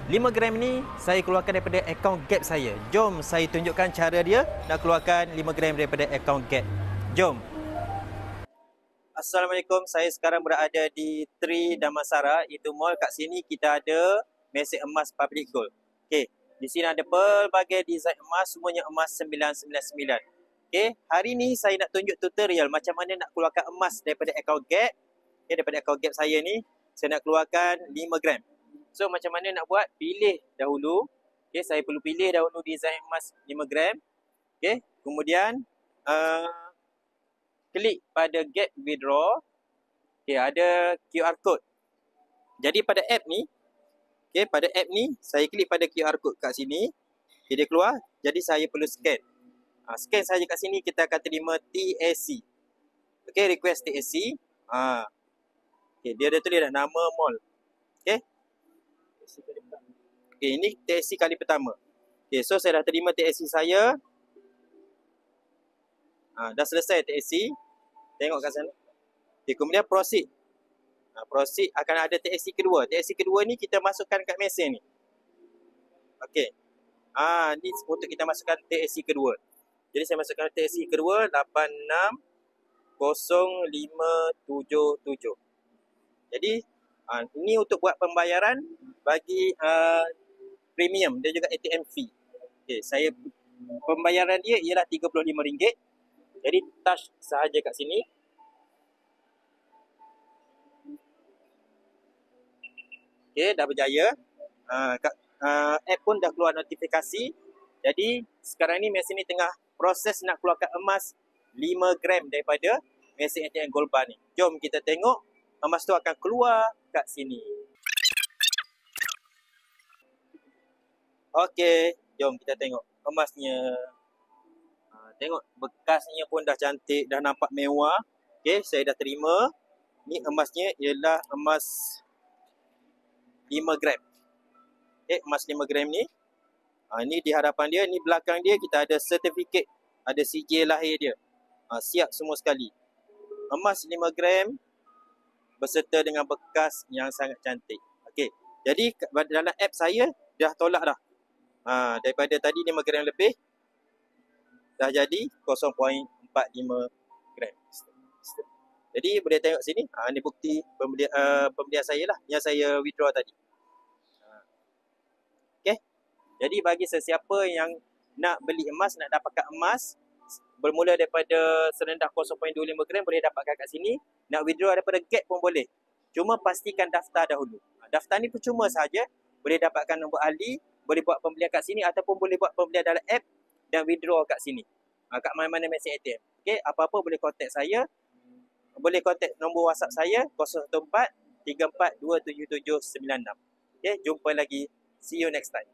5 gram ni saya keluarkan daripada akaun Gap saya. Jom saya tunjukkan cara dia nak keluarkan 5 gram daripada akaun Gap. Jom. Assalamualaikum, saya sekarang berada di Tri Damansara. Itu mall. Kat sini kita ada mesin emas Public Gold. Okey, di sini ada pelbagai design emas, semuanya emas 999. Okey, hari ni saya nak tunjuk tutorial macam mana nak keluarkan emas daripada akaun Gap. Okey, daripada akaun Gap saya ni, saya nak keluarkan 5 gram. So macam mana nak buat? Pilih dahulu. Okay, saya perlu pilih dahulu design emas 5 gram. Okay, kemudian klik pada Get Withdraw. Okay, ada QR code. Jadi pada app ni, okay, pada app ni saya klik pada QR code kat sini. Okay, dia keluar. Jadi saya perlu scan. Scan saja kat sini kita akan terima TAC. Okay, request TAC. Okay, dia dah tulis dah nama mall. Okay. Okay, ini TAC kali pertama. Okay, so saya dah terima TAC saya. Dah selesai TAC. Tengok kat sana. Okay, kemudian proceed. Proceed akan ada TAC kedua. TAC kedua ni kita masukkan kat mesin ni. Okay. Ni untuk kita masukkan TAC kedua. Jadi saya masukkan TAC kedua 860577. Jadi ini untuk buat pembayaran bagi premium dan juga ATM fee. Okay, saya pembayaran dia ialah RM35. Jadi touch sahaja kat sini. Okay, dah berjaya. App pun dah keluar notifikasi. Jadi sekarang ni mesin ni tengah proses nak keluarkan emas 5 gram daripada mesin ATM Gold Bar ni. Jom kita tengok emas tu akan keluar kat sini. Okey, jom kita tengok emasnya. Tengok bekasnya pun dah cantik, dah nampak mewah. Okey, saya dah terima. Ni emasnya ialah emas 5 gram. Okey, emas 5 gram ni. Ni di hadapan dia, ni belakang dia kita ada sertifikat, ada sijil lahir dia. Siap semua sekali. Emas 5 gram berserta dengan bekas yang sangat cantik. Okey, jadi dalam app saya dah tolak dah. Daripada tadi 5 gram lebih dah jadi 0.45 gram. Jadi boleh tengok sini. Ni bukti pembelian saya lah yang saya withdraw tadi. Okey. Jadi bagi sesiapa yang nak beli emas, nak dapatkan emas bermula daripada serendah 0.25 gram boleh dapatkan kat sini. Nak withdraw daripada Gap pun boleh. Cuma pastikan daftar dahulu. Daftar ni percuma saja. Boleh dapatkan nombor ahli, boleh buat pembelian kat sini ataupun boleh buat pembelian dalam app dan withdraw kat sini. Kat mana-mana mesin ATM. Okey, apa-apa boleh contact saya. Boleh contact nombor WhatsApp saya 014 34 27796. Okey, jumpa lagi. See you next time.